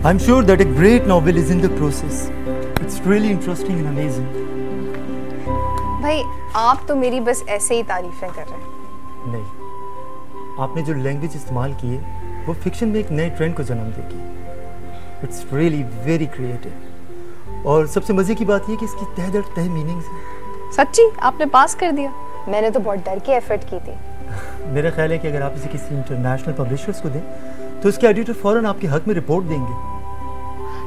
I'm sure that a great novel is in the process. It's really interesting and amazing. भाई आप तो मेरी बस ऐसे ही तारीफें कर रहे हैं। नहीं, आपने जो लैंग्वेज इस्तेमाल की है वो फिक्शन में एक नए ट्रेंड को जन्म देगी। It's really very creative. और सबसे मजे की बात ये कि इसकी तह दर तह मीनिंग्स है। सच्ची आपने पास कर दिया? मैंने तो बहुत डर के एफर्ट की थी। मेरा ख्याल है कि अगर आप इसे किसी इंटरनेशनल पब्लिशर्स को दें तो उसके एडिटर फौरन आपके हक में रिपोर्ट देंगे।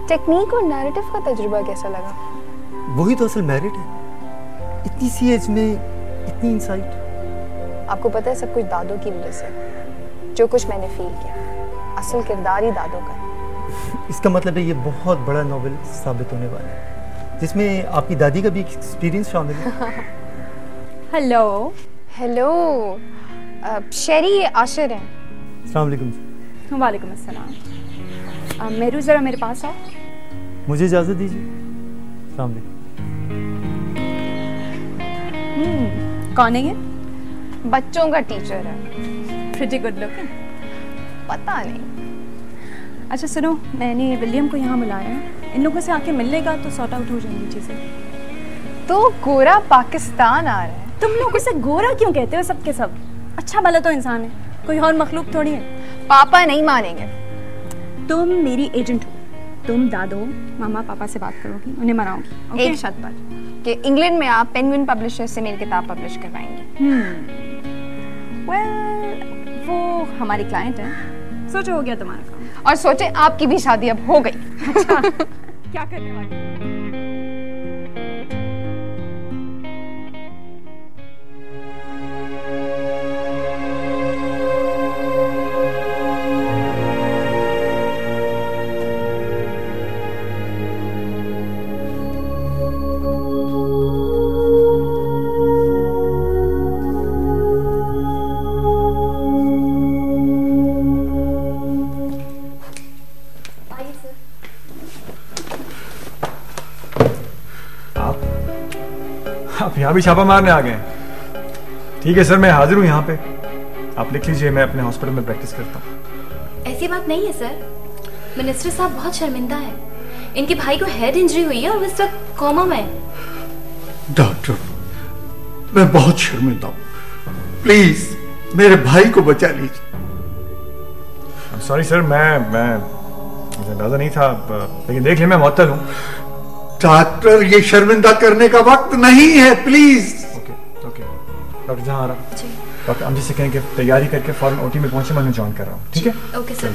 टेक्निक और नैरेटिव का तजुर्बा कैसा लगा? वही तो असल मेरिट है, इतनी सी एज में इतनी इंसाइट। आपको पता है सब कुछ दादों की वजह से। जो कुछ मैंने फील किया असल किरदार ही दादों का है। इसका मतलब है ये बहुत बड़ा नॉवेल साबित होने वाला है जिसमें आपकी दादी का भी एक्सपीरियंस शामिल है। हेलो हेलो शेरी आशिर हैं। अस्सलाम वालेकुम। वालेकुम अस्सलाम। मेरू ज़रा मेरे पास आओ। मुझे इजाज़त दीजिए। अस्सलाम वालेकुम। कौन है ये? बच्चों का टीचर है। Pretty good looking. पता नहीं। अच्छा सुनो, मैंने विलियम को यहाँ बुलाया है। इन लोगों से आके मिल लेगा तो सॉर्ट आउट हो जाएंगी चीज़ें। तो गोरा पाकिस्तान आ रहा है। तुम लोग उसे गोरा क्यों कहते हो? सब के सब अच्छा भला तो इंसान है, कोई और मखलूक थोड़ी है। पापा नहीं मानेंगे। तुम मेरी एजेंट हो, तुम दादो मामा पापा से बात करोगी, उन्हें मनाओगी एक शर्त पर कि इंग्लैंड में आप पेंगुइन पब्लिशर से मेरी किताब पब्लिश करवाएंगी। वेल वो हमारी क्लाइंट है। सोचो हो गया तुम्हारा काम। और सोचे आपकी भी शादी अब हो गई। अच्छा क्या करने वाली? आप यहाँ भी छापा मारने आ गए? ठीक है सर, मैं हाजिर हूँ यहाँ पे। आप लिख लीजिए, मैं अपने हॉस्पिटल में प्रैक्टिस करता हूँ। ऐसी बात नहीं है सर, मिनिस्टर साहब बहुत शर्मिंदा है। इनके भाई को हेड इंजरी हुई है और इस वक्त कोमा में। डॉक्टर, मैं बहुत शर्मिंदा हूँ, प्लीज मेरे भाई को बचा लीजिए। सॉरी सर, मुझे अंदाजा नहीं था, लेकिन देख ले मैं मुअत्तल हूँ। डॉक्टर, ये शर्मिंदा करने का वक्त नहीं है, प्लीज। ओके डॉक्टर जहाँ आ रहा। डॉक्टर हम जिससे कहें कि तैयारी करके फौरन ओटी में पहुंचे, मैं ज्वाइन कर रहा हूँ। ठीक है? Okay sir.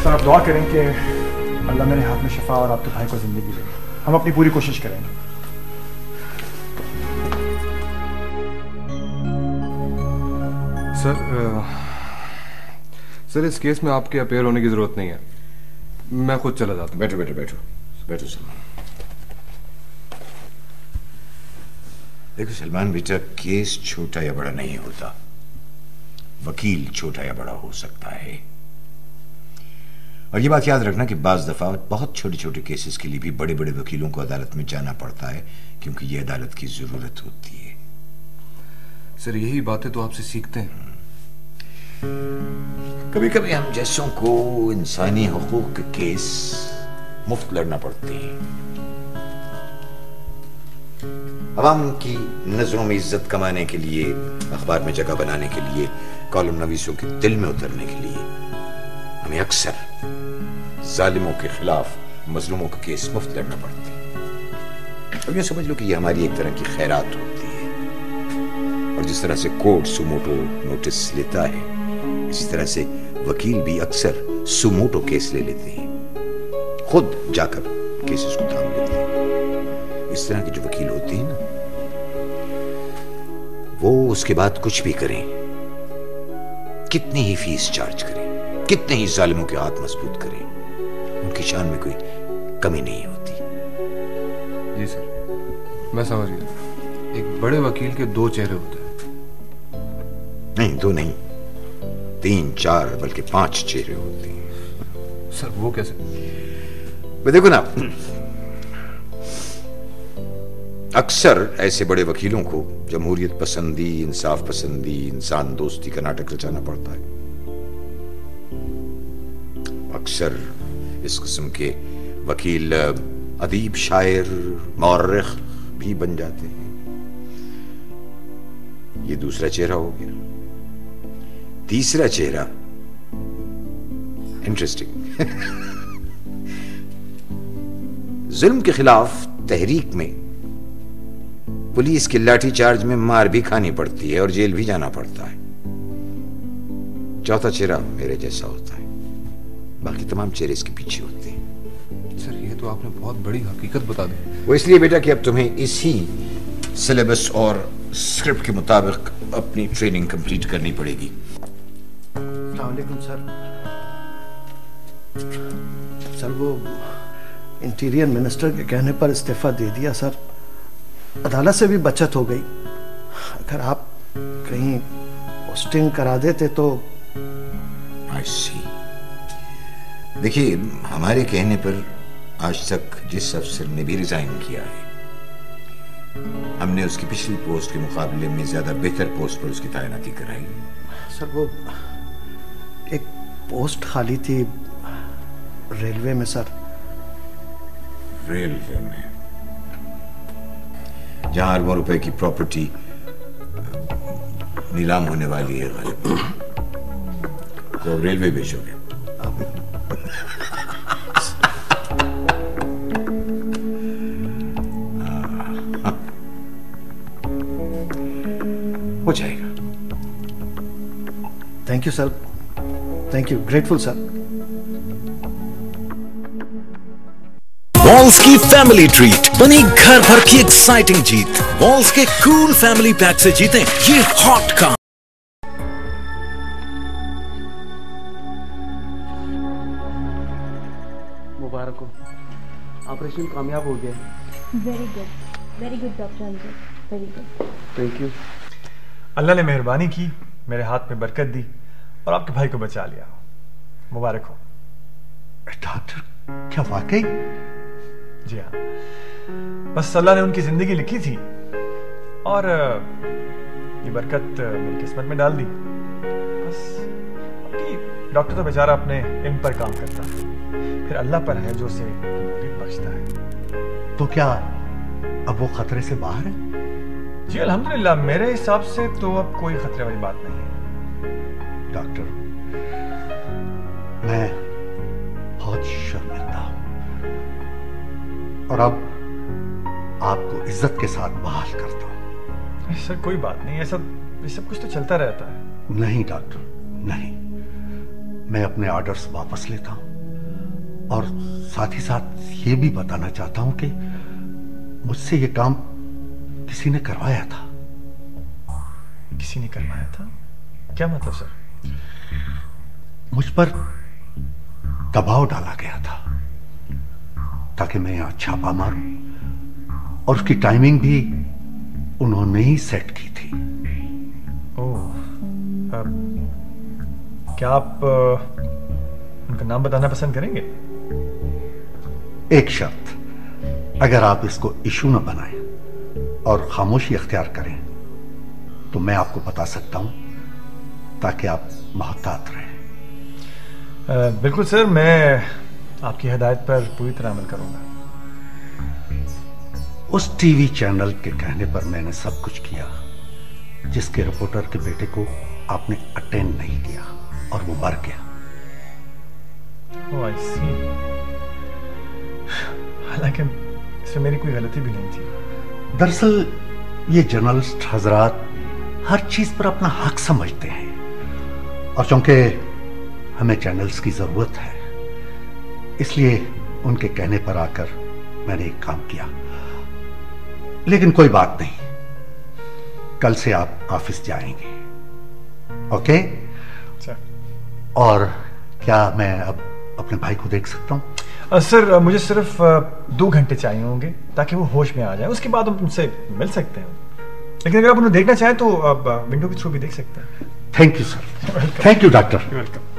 सर आप दुआ करें कि अल्लाह मेरे हाथ में शिफा और आपके भाई को जिंदगी दे। हम अपनी पूरी कोशिश करेंगे। सर इस केस में आपके अपेयर होने की जरूरत नहीं है, मैं खुद चला जाता हूँ। बैठो बैठो बैठो बैठो सलमान। देखो सलमान बेटा, केस छोटा या बड़ा नहीं होता, वकील छोटा या बड़ा हो सकता है। और ये बात याद रखना कि बाज दफा बहुत छोटे छोटे केसेस के लिए भी बड़े बड़े वकीलों को अदालत में जाना पड़ता है, क्योंकि ये अदालत की जरूरत होती है। सर यही बातें तो आपसे सीखते हैं। कभी कभी हम जैसों को इंसानी हुकूक के केस मुफ्त लड़ना पड़ते हैं। अवाम की नजरों में इज्जत कमाने के लिए, अखबार में जगह बनाने के लिए, कॉलम नवीसों के दिल में उतरने के लिए हमें अक्सर जालिमों के खिलाफ मजलूमों के केस मुफ्त लड़ना पड़ते हैं। अब ये समझ लो कि ये हमारी एक तरह की खैरात होती है। और जिस तरह से कोर्ट सुमोटो नोटिस लेता है, इसी तरह से वकील भी अक्सर सुमोटो केस ले लेते हैं, खुद जाकर केसेस को थाम लेते हैं। इस तरह के जो वकील होते हैं ना, वो उसके बाद कुछ भी करें, कितनी ही फीस चार्ज करें, कितने ही जालिमों के हाथ मजबूत करें, उनकी शान में कोई कमी नहीं होती। जी सर, मैं समझ गया। एक बड़े वकील के दो चेहरे होते हैं। नहीं, दो नहीं, 3, 4 बल्कि 5 चेहरे होते हैं। सर वो कैसे? देखो ना, अक्सर ऐसे बड़े वकीलों को जमहूरियत पसंदी, इंसाफ पसंदी, इंसान दोस्ती का नाटक रचाना पड़ता है। अक्सर इस किस्म के वकील अदीब, शायर, मौर्रिख भी बन जाते हैं। ये दूसरा चेहरा हो गया। तीसरा चेहरा इंटरेस्टिंग। जुल्म के खिलाफ तहरीक में पुलिस के लाठी चार्ज में मार भी खानी पड़ती है और जेल भी जाना पड़ता है। चौथा चेहरा मेरे जैसा होता है, बाकी तमाम चेहरे इसके पीछे होते हैं। सर ये तो आपने बहुत बड़ी हकीकत बता दी। वो इसलिए बेटा कि अब तुम्हें इसी सिलेबस और स्क्रिप्ट के मुताबिक अपनी ट्रेनिंग कंप्लीट करनी पड़ेगी। अस्सलामुअलैकुम सर। सर वो इंटीरियर मिनिस्टर के कहने पर इस्तीफा दे दिया सर। अदालत से भी बचत हो गई। अगर आप कहीं पोस्टिंग करा देते तो। आई सी। देखिए, हमारे कहने पर आज तक जिस अफसर ने भी रिजाइन किया है, हमने उसकी पिछली पोस्ट के मुकाबले में ज्यादा बेहतर पोस्ट पर उसकी तैनाती कराई। सर वो एक पोस्ट खाली थी रेलवे में सर। रेलवे में? जहां अरबों रुपए की प्रॉपर्टी नीलाम होने वाली है गालिब, तो रेलवे बेचोगे? हो जाएगा। Thank you sir, thank you, grateful sir. Walls की फैमिली ट्रीट बनी घर भर की एक्साइटिंग जीत। वॉल्स के कूल फैमिली पैक से जीतें ये हॉट काम। मुबारक हो, ऑपरेशन कामयाब हो गया। Very good doctor Anjal, very good. Thank you. Allah ने मेहरबानी की, मेरे हाथ में बरकत दी और आपके भाई को बचा लिया। मुबारक हो। डॉक्टर, क्या वाकई? जी हाँ, बस अल्लाह ने उनकी जिंदगी लिखी थी और ये बरकत मेरी किस्मत में डाल दी। बस डॉक्टर तो बेचारा अपने इन पर काम करता है, फिर अल्लाह पर है जो उसे बख्शता है। तो क्या अब वो खतरे से बाहर है? जी अल्हम्दुलिल्लाह, मेरे हिसाब से तो अब कोई खतरे वाली बात नहीं है। डॉक्टर, मैं बहुत शर्मिंदा हूं और अब आपको इज्जत के साथ बहाल करता हूं। सर कोई बात नहीं, ये सब कुछ तो चलता रहता है। नहीं डॉक्टर, नहीं, मैं अपने ऑर्डर्स वापस लेता हूं और साथ ही साथ ये भी बताना चाहता हूं कि मुझसे ये काम किसी ने करवाया था। किसी ने करवाया था? क्या मतलब सर? मुझ पर दबाव डाला गया था ताकि मैं यहां छापा मारूं और उसकी टाइमिंग भी उन्होंने ही सेट की थी। ओह, क्या आप उनका नाम बताना पसंद करेंगे? एक शर्त, अगर आप इसको इशू न बनाएं और खामोशी अख्तियार करें तो मैं आपको बता सकता हूं ताकि आप मोहतात रहें। बिल्कुल सर, मैं आपकी हिदायत पर पूरी तरह अमल करूंगा। उस टीवी चैनल के कहने पर मैंने सब कुछ किया जिसके रिपोर्टर के बेटे को आपने अटेंड नहीं किया और वो मर गया। ओह आई सी। हालांकि इसमें मेरी कोई गलती भी नहीं थी। दरअसल ये जर्नलिस्ट हजरात हर चीज पर अपना हक समझते हैं और चूंकि हमें चैनल्स की जरूरत है इसलिए उनके कहने पर आकर मैंने एक काम किया। लेकिन कोई बात नहीं, कल से आप ऑफिस जाएंगे, ओके? और क्या मैं अब अपने भाई को देख सकता हूं? सर मुझे सिर्फ 2 घंटे चाहिए होंगे ताकि वो होश में आ जाए, उसके बाद हम उनसे मिल सकते हैं। लेकिन अगर आप उन्हें देखना चाहें तो आप विंडो के थ्रू भी देख सकते हैं। Thank you sir. Thank you doctor. Welcome.